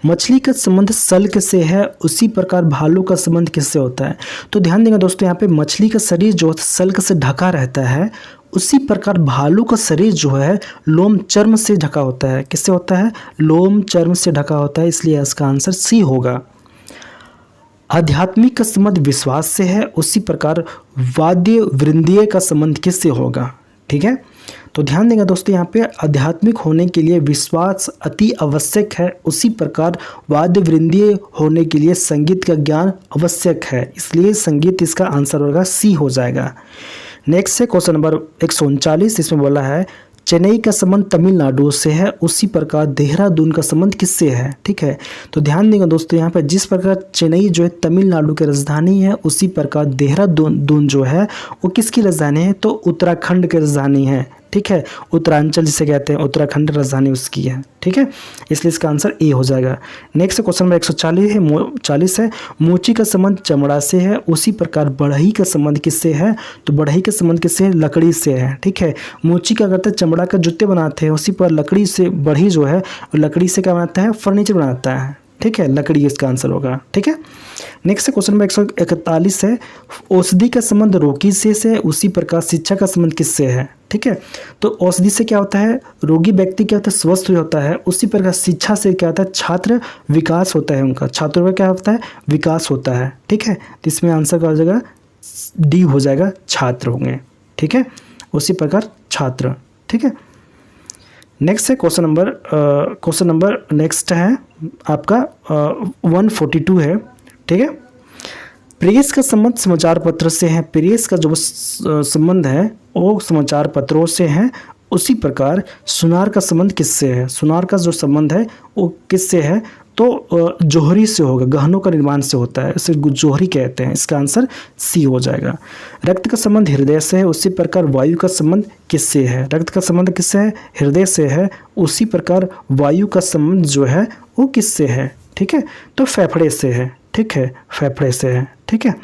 मछली का संबंध सल्क से है, उसी प्रकार भालू का संबंध किससे होता है? तो ध्यान देंगे दोस्तों, यहाँ पे मछली का शरीर जो सल्क से ढका रहता है, उसी प्रकार भालू का शरीर जो है लोम चर्म से ढका होता है। किससे होता है? लोम चर्म से ढका होता है, इसलिए इसका आंसर सी होगा। आध्यात्मिक का संबंध विश्वास से है, उसी प्रकार वाद्य वृंदीय का संबंध किससे होगा? ठीक है, तो ध्यान देंगे दोस्तों, यहाँ पे आध्यात्मिक होने के लिए विश्वास अति आवश्यक है, उसी प्रकार वाद्य वृंदीय होने के लिए संगीत का ज्ञान आवश्यक है, इसलिए संगीत इसका आंसर होगा, सी हो जाएगा। नेक्स्ट है क्वेश्चन नंबर 139, इसमें बोला है चेन्नई का संबंध तमिलनाडु से है, उसी प्रकार देहरादून का संबंध किससे है? ठीक है, तो ध्यान देंगे दोस्तों, यहाँ पर जिस प्रकार चेन्नई जो है तमिलनाडु की राजधानी है, उसी प्रकार देहरादून जो है वो किसकी राजधानी है? तो उत्तराखंड की राजधानी है, ठीक है, उत्तरांचल जिसे कहते हैं, उत्तराखंड राजधानी उसकी है, ठीक है, इसलिए इसका आंसर ए हो जाएगा। नेक्स्ट क्वेश्चन नंबर 140 है, मोची का संबंध चमड़ा से है, उसी प्रकार बढ़ई का संबंध किससे है? तो बढ़ई का संबंध किससे है? लकड़ी से है, ठीक है, मोची क्या करता है? चमड़ा का जूते बनाते हैं, उसी पर लकड़ी से बढ़ई जो है लकड़ी से क्या बनाता है? फर्नीचर बनाता है, ठीक है, लकड़ी इसका आंसर होगा, ठीक है। नेक्स्ट क्वेश्चन नंबर 141 है, औषधि का संबंध रोगी से, उसी प्रकार शिक्षा का संबंध किससे है? ठीक है, तो औषधि से क्या होता है? रोगी व्यक्ति क्या होता है? स्वस्थ होता है, उसी प्रकार शिक्षा से क्या होता है? छात्र विकास होता है, उनका छात्रों का क्या होता है? विकास होता है, ठीक है, तो इसमें आंसर क्या हो जाएगा? डी हो जाएगा, छात्र होंगे, ठीक है, उसी प्रकार छात्र, ठीक है। नेक्स्ट है क्वेश्चन नंबर नेक्स्ट है आपका 142 है, ठीक है। प्रेस का संबंध समाचार पत्र से है, प्रेस का जो संबंध है वो समाचार पत्रों से है, उसी प्रकार सुनार का संबंध किससे है? सुनार का जो संबंध है वो किससे है? तो जोहरी से होगा, गहनों का निर्माण से होता है, इसे जोहरी कहते हैं, इसका आंसर सी हो जाएगा। रक्त का संबंध हृदय से है, उसी प्रकार वायु का संबंध किससे है? रक्त का संबंध किससे है? हृदय से है, उसी प्रकार वायु का संबंध जो है वो किससे है? ठीक है, तो फेफड़े से है, ठीक है, फेफड़े से है, ठीक है।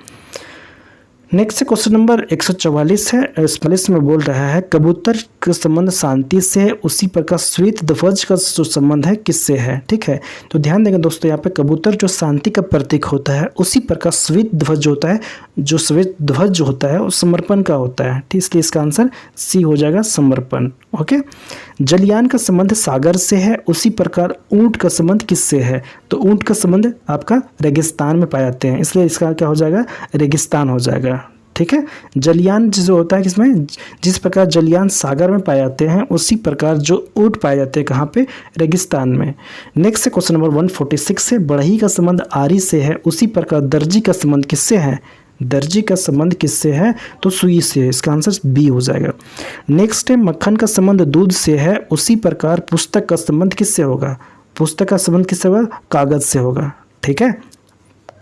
नेक्स्ट क्वेश्चन नंबर 144 है। 44 में बोल रहा है कबूतर का संबंध शांति से है, उसी प्रकार श्वेत ध्वज का जो संबंध है किससे है। ठीक है, तो ध्यान देंगे दोस्तों, यहाँ पे कबूतर जो शांति का प्रतीक होता है, उसी प्रकार श्वेत ध्वज होता है, जो श्वेत ध्वज जो होता है वो समर्पण का होता है। ठीक, इसलिए इसका आंसर सी हो जाएगा, समर्पण। ओके, जलयान का संबंध सागर से है, उसी प्रकार ऊंट का संबंध किससे है। तो ऊंट का संबंध आपका रेगिस्तान में पाए जाते हैं, इसलिए इसका क्या हो जाएगा, रेगिस्तान हो जाएगा। ठीक है, जलयान जो होता है किसमें, जिस प्रकार जलयान सागर में पाए जाते हैं, उसी प्रकार जो ऊंट पाए जाते हैं कहाँ पे, रेगिस्तान में। नेक्स्ट क्वेश्चन नंबर 146 है। बढ़ई का संबंध आरी से है, उसी प्रकार दर्जी का संबंध किससे है। दर्जी का संबंध किससे है, तो सुई से है, इसका आंसर बी हो जाएगा। नेक्स्ट है मक्खन का संबंध दूध से है, उसी प्रकार पुस्तक का संबंध किससे होगा। पुस्तक का संबंध किससे होगा, कागज से होगा। ठीक है,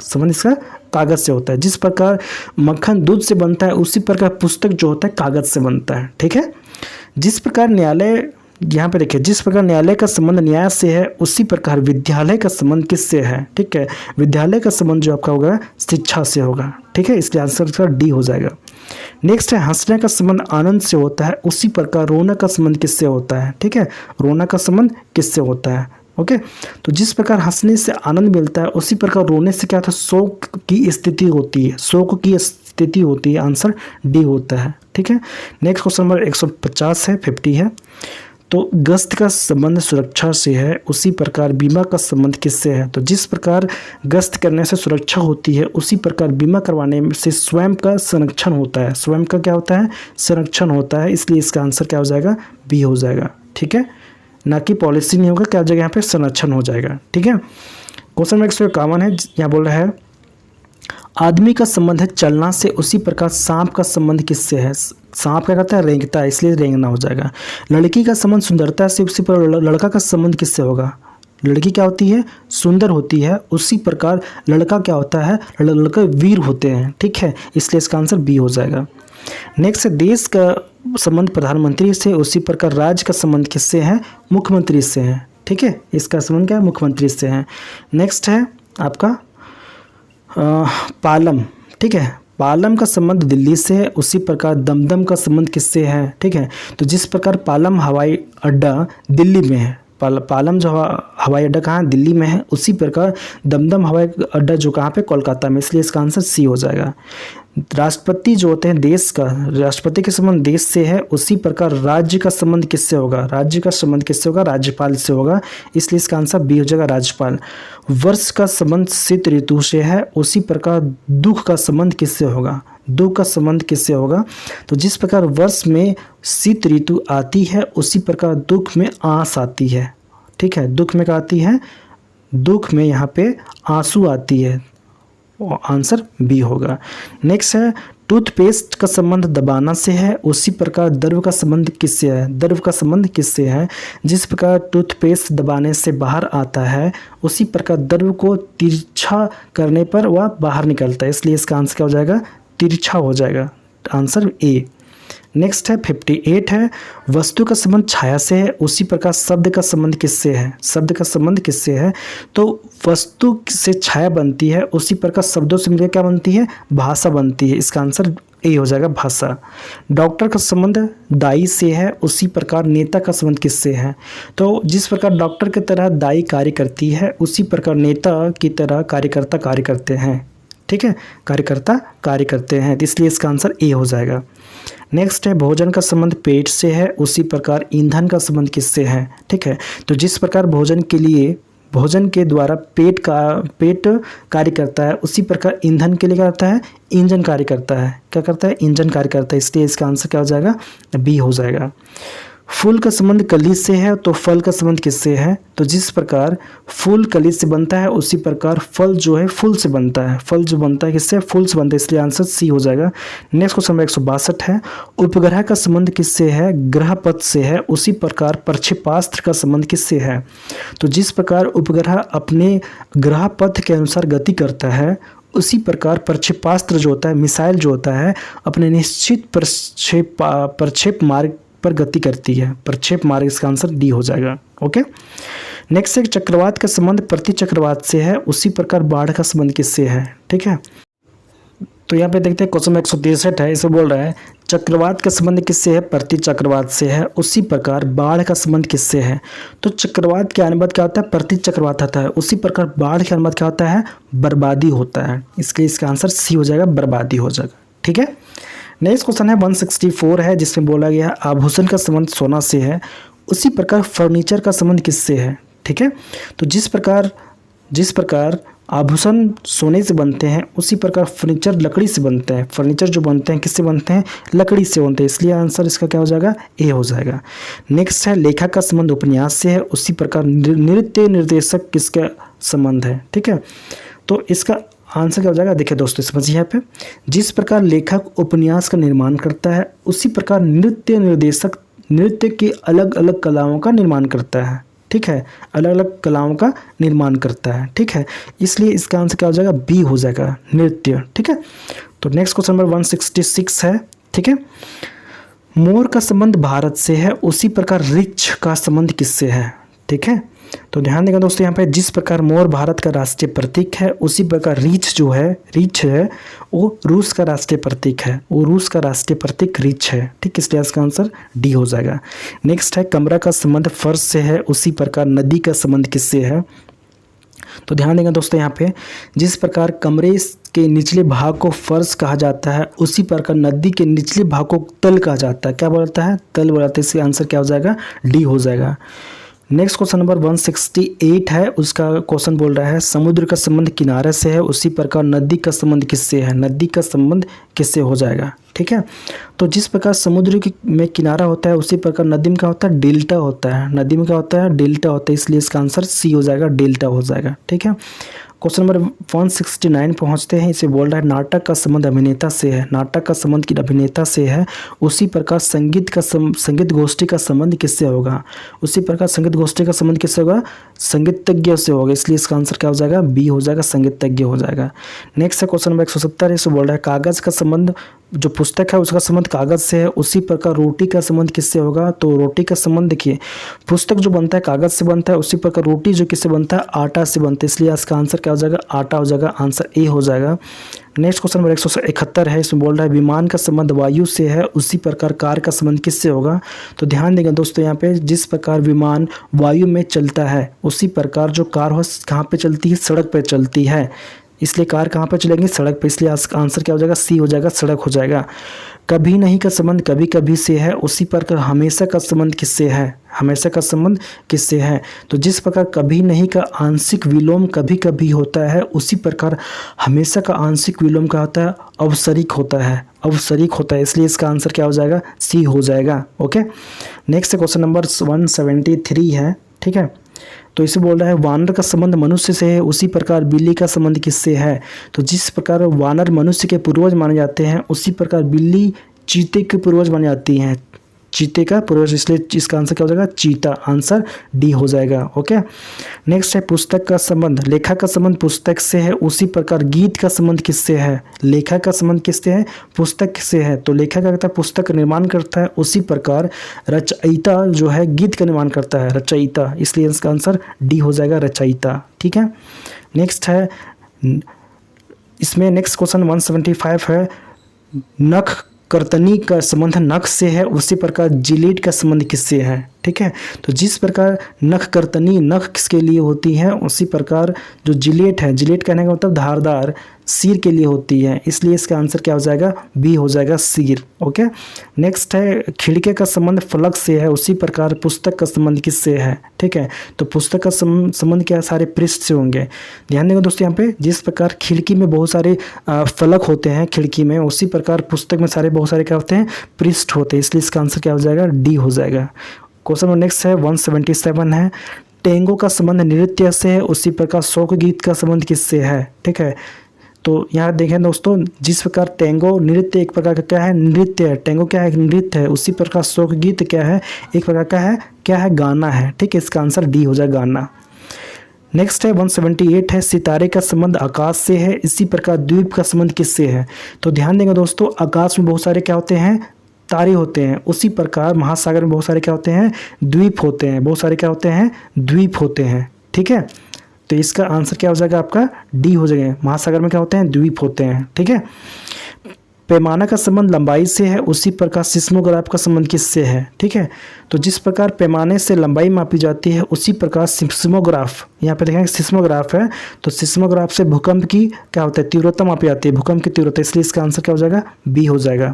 संबंध इसका कागज से होता है। जिस प्रकार मक्खन दूध से बनता है, उसी प्रकार पुस्तक जो होता है कागज से बनता है। ठीक है, जिस प्रकार न्यायालय, यहाँ पे देखिए, जिस प्रकार न्यायालय का संबंध न्याय से है, उसी प्रकार विद्यालय का संबंध किससे है। ठीक है, विद्यालय का संबंध जो आपका होगा शिक्षा से होगा। ठीक है, इसलिए आंसर इसका डी हो जाएगा। नेक्स्ट है हंसने का संबंध आनंद से होता है, उसी प्रकार रोना का संबंध किससे होता है। ठीक है, रोना का संबंध किससे होता है। ओके, तो जिस प्रकार हंसने से आनंद मिलता है, उसी प्रकार रोने से क्या होता है, शोक की स्थिति होती है, शोक की स्थिति होती है। आंसर डी होता है। ठीक है, नेक्स्ट क्वेश्चन नंबर 150 है, 50 है। तो गश्त का संबंध सुरक्षा से है, उसी प्रकार बीमा का संबंध किससे है। तो जिस प्रकार गश्त करने से सुरक्षा होती है, उसी प्रकार बीमा करवाने से स्वयं का संरक्षण होता है। स्वयं का क्या होता है, संरक्षण होता है, इसलिए इसका आंसर क्या हो जाएगा, बी हो जाएगा। ठीक है, ना कि पॉलिसी नहीं होगा, क्या हो जाएगा यहाँ पे, संरक्षण हो जाएगा। ठीक है, क्वेश्चन नंबर 151 है। यहाँ बोल रहा है आदमी का संबंध है चलना से, उसी प्रकार सांप का संबंध किससे है। सांप क्या करता है, रेंगता है, इसलिए रेंगना हो जाएगा। लड़की का संबंध सुंदरता से, उसी पर लड़का का संबंध किससे होगा। लड़की क्या होती है, सुंदर होती है, उसी प्रकार लड़का क्या होता है, लड़का वीर होते हैं। ठीक है, इसलिए इसका आंसर बी हो जाएगा। नेक्स्ट देश का संबंध प्रधानमंत्री से, उसी प्रकार राज्य का संबंध किससे है, मुख्यमंत्री से है। ठीक है, इसका संबंध क्या है, मुख्यमंत्री से है। नेक्स्ट है आपका पालम। ठीक है, पालम का संबंध दिल्ली से है, उसी प्रकार दमदम का संबंध किससे है। ठीक है, तो जिस प्रकार पालम हवाई अड्डा दिल्ली में है, पालम जो हवाई अड्डा कहाँ है, दिल्ली में है, उसी प्रकार दमदम हवाई अड्डा जो कहाँ पे, कोलकाता में, इसलिए इसका आंसर सी हो जाएगा। राष्ट्रपति जो होते हैं देश का, राष्ट्रपति के संबंध देश से है, उसी प्रकार राज्य का संबंध किससे होगा। राज्य का संबंध किससे होगा, राज्यपाल से होगा, इसलिए इसका आंसर बी हो जाएगा, राज्यपाल। वर्ष का संबंध शीत ऋतु से है, उसी प्रकार दुख का संबंध किससे होगा। दुख का संबंध किससे होगा, तो जिस प्रकार वर्ष में शीत ऋतु आती है, उसी प्रकार दुख में आस आती है। ठीक है, दुख में क्या आती है, दुख में यहाँ पे आंसू आती है, आंसर बी होगा। नेक्स्ट है टूथपेस्ट का संबंध दबाना से है, उसी प्रकार द्रव का संबंध किससे है। द्रव का संबंध किससे है, जिस प्रकार टूथपेस्ट दबाने से बाहर आता है, उसी प्रकार द्रव को तिरछा करने पर वह बाहर निकलता है, इसलिए इसका आंसर क्या हो जाएगा, तिरछा हो जाएगा, आंसर ए। नेक्स्ट है 58 है। वस्तु का संबंध छाया से है, उसी प्रकार शब्द का संबंध किससे है। शब्द का संबंध किससे है, तो वस्तु से छाया बनती है, उसी प्रकार शब्दों से मिलकर क्या बनती है, भाषा बनती है, इसका आंसर ए हो जाएगा, भाषा। डॉक्टर का संबंध दाई से है, उसी प्रकार नेता का संबंध किससे है। तो जिस प्रकार डॉक्टर की तरह दाई कार्य करती है, उसी प्रकार नेता की तरह कार्यकर्ता कार्य करते हैं। ठीक है, कार्यकर्ता कार्य करते हैं, इसलिए इसका आंसर ए हो जाएगा। नेक्स्ट है भोजन का संबंध पेट से है, उसी प्रकार ईंधन का संबंध किससे है। ठीक है, तो जिस प्रकार भोजन के लिए, भोजन के द्वारा पेट कार्य करता है, उसी प्रकार ईंधन के लिए क्या करता है, इंजन कार्य करता है। क्या करता है, इंजन कार्य करता है, इसलिए इसका आंसर क्या हो जाएगा, बी हो जाएगा। फूल का संबंध कली से है, तो फल का संबंध किससे है, तो जिस प्रकार फूल कली से बनता है, उसी प्रकार फल जो है फूल से बनता है। फल जो बनता है किससे, फूल से बनता है, इसलिए आंसर सी हो जाएगा। नेक्स्ट क्वेश्चन नंबर 162 है। उपग्रह का संबंध किससे है, ग्रह पथ से है, उसी प्रकार प्रक्षेपास्त्र का संबंध किससे है। तो जिस प्रकार उपग्रह अपने ग्रह पथ के अनुसार गति करता है, उसी प्रकार प्रक्षेपास्त्र जो होता है, मिसाइल जो होता है, अपने निश्चित प्रक्षेप मार्ग पर गति करती है। प्रक्षेप मार्ग, इसका आंसर डी हो जाएगा। ओके, नेक्स्ट एक चक्रवात का संबंध प्रति चक्रवात से है, उसी प्रकार बाढ़ का संबंध किससे है। ठीक है, तो यहाँ पे देखते हैं क्वेश्चन 163 है, इसे बोल रहा है चक्रवात का संबंध किससे है? प्रति चक्रवात से है। उसी प्रकार बाढ़ का संबंध किससे है? तो चक्रवात के अनुबंध क्या होता है? प्रति चक्रवात होता है। उसी प्रकार बाढ़ के अनुबंध क्या होता है? बर्बादी होता है। इसके इसका आंसर सी हो जाएगा, बर्बादी हो जाएगा। ठीक है, नेक्स्ट क्वेश्चन है 164 है, जिसमें बोला गया आभूषण का संबंध सोना से है। उसी प्रकार फर्नीचर का संबंध किससे है? ठीक है, तो जिस प्रकार आभूषण सोने से बनते हैं, उसी प्रकार फर्नीचर लकड़ी से बनते हैं। फर्नीचर जो बनते हैं किससे बनते हैं? लकड़ी से बनते हैं। इसलिए आंसर इसका क्या हो जाएगा? ए हो जाएगा। नेक्स्ट है लेखा का संबंध उपन्यास से है। उसी प्रकार नृत्य निर्देशक किसका संबंध है? ठीक है, तो इसका आंसर क्या हो जाएगा? देखिए दोस्तों, समझिए यहाँ पे, जिस प्रकार लेखक उपन्यास का निर्माण करता है, उसी प्रकार नृत्य निर्देशक नृत्य की अलग अलग कलाओं का निर्माण करता है। ठीक है, अलग अलग कलाओं का निर्माण करता है। ठीक है, इसलिए इसका आंसर क्या हो जाएगा? बी हो जाएगा, नृत्य। ठीक है, तो नेक्स्ट क्वेश्चन नंबर 166 है। ठीक है, मोर का संबंध भारत से है। उसी प्रकार रिछ का संबंध किससे है? ठीक है, तो ध्यान देगा दोस्तों, यहाँ पे जिस प्रकार मोर भारत का राष्ट्रीय प्रतीक है, उसी प्रकार रीछ है वो रूस का राष्ट्रीय प्रतीक है। वो रूस का राष्ट्रीय प्रतीक रीछ है। ठीक, इसलिए इसका आंसर डी हो जाएगा। नेक्स्ट है कमरा का संबंध फर्श से है। उसी प्रकार नदी का संबंध किससे है? तो ध्यान देगा दोस्तों, यहाँ पे जिस प्रकार कमरे के निचले भाग को फर्श कहा जाता है, उसी प्रकार नदी के निचले भाग को तल कहा जाता है। क्या बोलता है? तल बोलता है। इसका आंसर क्या हो जाएगा? डी हो जाएगा। नेक्स्ट क्वेश्चन नंबर 168 है, उसका क्वेश्चन बोल रहा है समुद्र का संबंध किनारे से है। उसी प्रकार नदी का संबंध किससे है? नदी का संबंध किससे हो जाएगा? ठीक है, तो जिस प्रकार समुद्र में किनारा होता है, उसी प्रकार नदी में क्या होता है? डेल्टा होता है। नदी में क्या होता है? डेल्टा होता है। इसलिए इसका आंसर सी हो जाएगा, डेल्टा हो जाएगा। ठीक है, क्वेश्चन नंबर 169 पहुंचते हैं। इसे बोल रहा है नाटक का संबंध अभिनेता से है। नाटक का संबंध की अभिनेता से है। उसी प्रकार संगीत गोष्ठी का संबंध किससे होगा? उसी प्रकार संगीत गोष्ठी का संबंध किससे होगा? संगीतज्ञ से होगा। इसलिए इसका आंसर क्या हो जाएगा? बी हो जाएगा, संगीतज्ञ हो जाएगा। नेक्स्ट है क्वेश्चन नंबर 170। इसे बोल रहा है कागज का संबंध, जो पुस्तक है उसका संबंध कागज से है। उसी प्रकार रोटी का संबंध किससे होगा? तो रोटी का संबंध देखिए, पुस्तक जो बनता है कागज से बनता है, उसी प्रकार रोटी जो किससे बनता है? आटा से बनता है। इसलिए इसका आंसर क्या हो जाएगा? आटा हो जाएगा। आंसर ए हो जाएगा। नेक्स्ट क्वेश्चन नंबर 171 है, इसमें बोल रहा है विमान का संबंध वायु से है। उसी प्रकार कार का संबंध किससे होगा? तो ध्यान देगा दोस्तों, यहाँ पे जिस प्रकार विमान वायु में चलता है, उसी प्रकार जो कार हो कहाँ पे चलती है? सड़क पे चलती है। इसलिए कार कहाँ पे चलेंगे? सड़क पे। इसलिए आंसर क्या हो जाएगा? सी हो जाएगा, सड़क हो जाएगा। कभी नहीं का संबंध कभी कभी से है। उसी प्रकार हमेशा का संबंध किससे है? हमेशा का संबंध किससे है? तो जिस प्रकार कभी नहीं का आंशिक विलोम कभी कभी होता है, उसी प्रकार हमेशा का आंशिक विलोम क्या होता है? अवसरिक होता है। अवसरिक होता है। इसलिए इसका आंसर क्या हो जाएगा? सी हो जाएगा। ओके, नेक्स्ट क्वेश्चन नंबर 173 है। ठीक है, तो इसे बोल रहा है वानर का संबंध मनुष्य से है। उसी प्रकार बिल्ली का संबंध किससे है? तो जिस प्रकार वानर मनुष्य के पूर्वज माने जाते हैं, उसी प्रकार बिल्ली चीते के पूर्वज मानी जाती हैं। चीते का पूर्वज, इसलिए इसका आंसर क्या हो जाएगा? चीता। आंसर डी हो जाएगा। ओके, नेक्स्ट है पुस्तक का संबंध, लेखा का संबंध पुस्तक से है। उसी प्रकार गीत का संबंध किससे है? लेखा का संबंध किससे है? पुस्तक से है। तो लेखा क्या करता है? पुस्तक का निर्माण करता है। उसी प्रकार रचयिता जो है गीत का निर्माण करता है, रचयिता। इसलिए इसका आंसर डी हो जाएगा, रचयिता। ठीक है, नेक्स्ट है, इसमें नेक्स्ट क्वेश्चन 175 है, नख कर्तनी का संबंध नख से है। उसी प्रकार जिलेट का संबंध किससे है? ठीक है, तो जिस प्रकार नख कर्तनी नख किसके लिए होती है, उसी प्रकार जो जिलेट है, जिलेट कहने का मतलब धारदार, सिर के लिए होती है। इसलिए इसका आंसर क्या हो जाएगा? बी हो जाएगा, सिर। ओके, नेक्स्ट है खिड़की का संबंध फलक से है। उसी प्रकार पुस्तक का संबंध किससे है? ठीक है, तो पुस्तक का संबंध क्या है? सारे पृष्ठ से होंगे। ध्यान देंगे दोस्तों, यहाँ पे जिस प्रकार खिड़की में बहुत सारे फलक होते हैं खिड़की में, उसी प्रकार पुस्तक में बहुत सारे क्या होते हैं? पृष्ठ होते हैं। इसलिए इसका आंसर क्या हो जाएगा? डी हो जाएगा। क्वेश्चन नेक्स्ट है 177 है, टेंगो का संबंध नृत्य से है। उसी प्रकार शोक गीत का संबंध किससे है? ठीक है, तो यहाँ देखें दोस्तों, जिस प्रकार टेंगो नृत्य एक प्रकार का क्या है? नृत्य है। टेंगो क्या है? नृत्य है। उसी प्रकार शोक गीत क्या है? एक प्रकार का है, क्या है? गाना है। ठीक है, इसका आंसर डी हो जाएगा, गाना। नेक्स्ट है 178 है, सितारे का संबंध आकाश से है। इसी प्रकार द्वीप का संबंध किससे है? तो ध्यान देंगे दोस्तों, आकाश में बहुत सारे क्या होते हैं? तारे होते हैं। उसी प्रकार महासागर में बहुत सारे क्या होते हैं? द्वीप होते हैं। बहुत सारे क्या होते हैं? द्वीप होते हैं। ठीक है, तो इसका आंसर क्या हो जाएगा आपका? डी हो जाएगा। महासागर में क्या होते हैं? द्वीप होते हैं। ठीक है, पैमाना का संबंध लंबाई से है उसी प्रकार सिस्मोग्राफ का संबंध किससे है, ठीक है। तो जिस प्रकार पैमाने से लंबाई मापी जाती है उसी प्रकार सिस्मोग्राफ, यहाँ पे देखेंगे सिस्मोग्राफ है तो सिस्मोग्राफ से भूकंप की क्या होता है, तीव्रता मापी जाती है, भूकंप की तीव्रता, इसलिए इसका आंसर क्या हो जाएगा, बी हो जाएगा।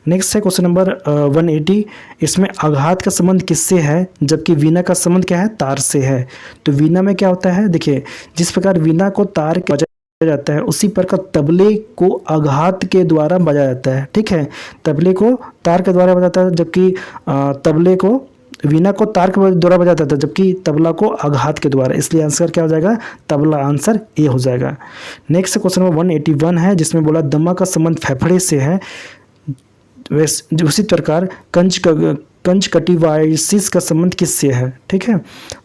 नेक्स्ट है क्वेश्चन नंबर 180, इसमें आघात का संबंध किससे है जबकि वीणा का संबंध क्या है, तार से है। तो वीणा में क्या होता है, देखिए जिस प्रकार वीणा को तार के जाता है उसी प्रकार तबले को आघात के द्वारा बजाया जाता है, ठीक है। तबले को तार के द्वारा बजाता है जबकि तबले को, वीणा को तार के द्वारा बजाया जाता है जबकि तबला को आघात के द्वारा, इसलिए आंसर क्या हो जाएगा, तबला, आंसर ए हो जाएगा। नेक्स्ट क्वेश्चन नंबर 181 है जिसमें बोला दमा का संबंध फेफड़े से है, वैसे उसी प्रकार कंजक्टिवाइटिस का संबंध किससे है, ठीक है।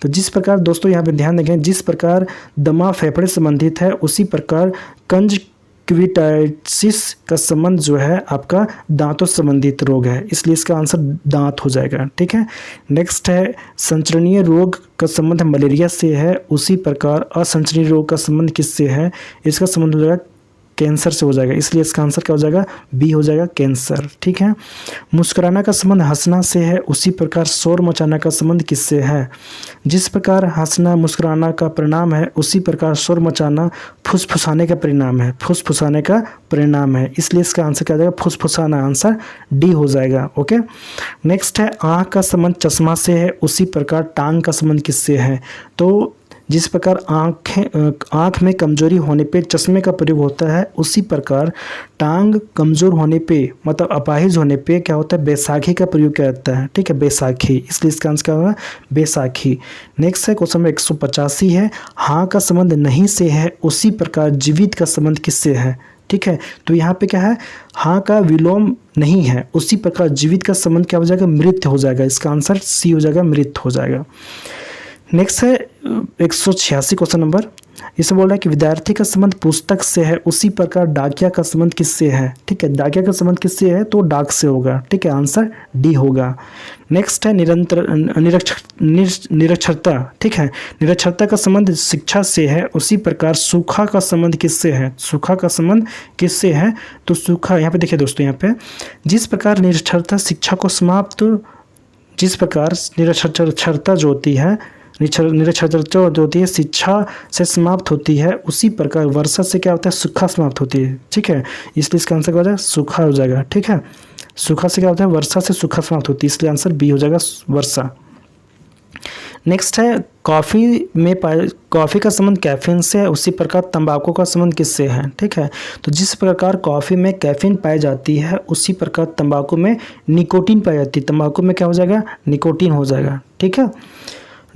तो जिस प्रकार दोस्तों यहाँ पे ध्यान देखें, जिस प्रकार दमा फेफड़े संबंधित है उसी प्रकार कंजक्टिवाइटिस का संबंध जो है आपका दांतों संबंधित रोग है, इसलिए इसका आंसर दांत हो जाएगा, ठीक है। नेक्स्ट है संचरणीय रोग का संबंध मलेरिया से है उसी प्रकार असंचरणीय रोग का संबंध किससे है, इसका संबंध हो जाएगा कैंसर से हो जाएगा, इसलिए इसका आंसर क्या हो जाएगा, बी हो जाएगा, कैंसर, ठीक है। मुस्कुराना का संबंध हंसना से है उसी प्रकार शोर मचाना का संबंध किससे है, जिस प्रकार हंसना मुस्कुराना का परिणाम है उसी प्रकार शोर मचाना फुसफुसाने का परिणाम है, फुसफुसाने का परिणाम है, इसलिए इसका आंसर क्या हो जाएगा, फुसफुसाना, आंसर डी हो जाएगा, ओके। नेक्स्ट है आँख का संबंध चश्मा से है उसी प्रकार टांग का संबंध किससे है। तो जिस प्रकार आँख में कमजोरी होने पे चश्मे का प्रयोग होता है उसी प्रकार टांग कमज़ोर होने पे मतलब अपाहिज होने पे क्या होता है, बैसाखी का प्रयोग किया जाता है, ठीक है, बैसाखी, इसलिए इसका आंसर क्या होगा, बैसाखी। नेक्स्ट है क्वेश्चन नंबर 185 है, हाँ का संबंध नहीं से है उसी प्रकार जीवित का संबंध किससे है, ठीक है। तो यहाँ पे क्या है, हाँ का विलोम नहीं है उसी प्रकार जीवित का संबंध क्या हो जाएगा, मृत हो जाएगा, इसका आंसर सी हो जाएगा, मृत हो जाएगा। नेक्स्ट है 186 क्वेश्चन नंबर, इसे बोल रहा है कि विद्यार्थी का संबंध पुस्तक से है उसी प्रकार डाकिया का संबंध किससे है, ठीक है। डाकिया का संबंध किससे है, तो डाक से होगा, ठीक है, आंसर डी होगा। नेक्स्ट है निरक्षरता, ठीक है, निरक्षरता का संबंध शिक्षा से है उसी प्रकार सूखा का संबंध किससे है, सूखा का संबंध किससे है, तो सूखा, यहाँ पे देखिए दोस्तों, यहाँ पे जिस प्रकार निरक्षरता शिक्षा को समाप्त, जिस प्रकार निरक्षरता जो होती है, निरक्षरता जो होती है शिक्षा से समाप्त होती है उसी प्रकार वर्षा से क्या होता है, सूखा समाप्त होती है, ठीक है, इसलिए इसका आंसर क्या हो जाएगा, सूखा हो जाएगा, ठीक है। सूखा से क्या होता है, वर्षा से सूखा समाप्त होती है, इसलिए आंसर बी हो जाएगा, वर्षा। नेक्स्ट है कॉफ़ी का संबंध कैफीन से है उसी प्रकार तंबाकू का संबंध किससे है, ठीक है। तो जिस प्रकार कॉफ़ी में कैफीन पाई जाती है उसी प्रकार तंबाकू में निकोटीन पाई जाती है, तंबाकू में क्या हो जाएगा, निकोटीन हो जाएगा, ठीक है।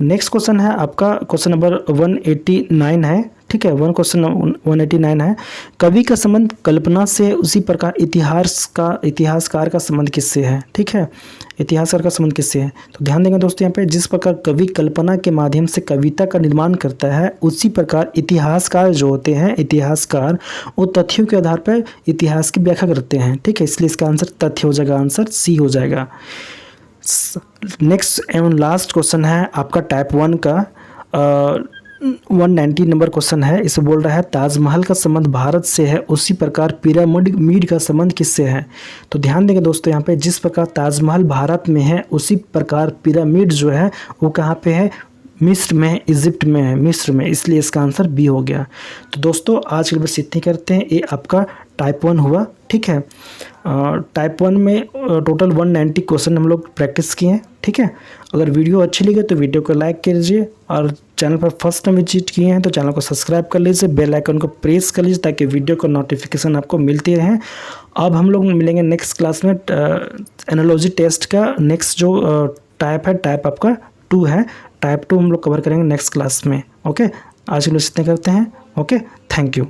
नेक्स्ट क्वेश्चन है आपका क्वेश्चन नंबर 189 है, ठीक है, क्वेश्चन 189 है, कवि का संबंध कल्पना से उसी प्रकार इतिहासकार का संबंध किससे है, ठीक है, इतिहासकार का संबंध किससे है। तो ध्यान देंगे दोस्तों यहाँ पे, जिस प्रकार कवि कल्पना के माध्यम से कविता का निर्माण करता है उसी प्रकार इतिहासकार जो होते हैं, इतिहासकार वो तथ्यों के आधार पर इतिहास की व्याख्या करते हैं, ठीक है, इसलिए इसका आंसर तथ्य हो जाएगा, आंसर सी हो जाएगा। नेक्स्ट एवं लास्ट क्वेश्चन है आपका टाइप 1 का 190 नंबर क्वेश्चन है, इसे बोल रहा है ताजमहल का संबंध भारत से है उसी प्रकार पिरामिड का संबंध किससे है। तो ध्यान देंगे दोस्तों यहाँ पे, जिस प्रकार ताजमहल भारत में है उसी प्रकार पिरामिड जो है वो कहाँ पे है, मिस्र में, इजिप्ट में है, मिस्र में, इसलिए इसका आंसर बी हो गया। तो दोस्तों आज के लिए बस इतनी करते हैं, ये आपका टाइप 1 हुआ, ठीक है। टाइप 1 में टोटल 190 क्वेश्चन हम लोग प्रैक्टिस किए हैं, ठीक है। अगर वीडियो अच्छी लगे तो वीडियो को लाइक कीजिए और चैनल पर फर्स्ट टाइम विजिट किए हैं तो चैनल को सब्सक्राइब कर लीजिए, बेल आइकन को प्रेस कर लीजिए ताकि वीडियो का नोटिफिकेशन आपको मिलती रहे। अब हम लोग मिलेंगे नेक्स्ट क्लास में एनालॉजी टेस्ट का नेक्स्ट जो टाइप है, टाइप आपका 2 है, टाइप 2 हम लोग कवर करेंगे नेक्स्ट क्लास में, ओके। आज हम लोग इतने करते हैं, ओके, थैंक यू।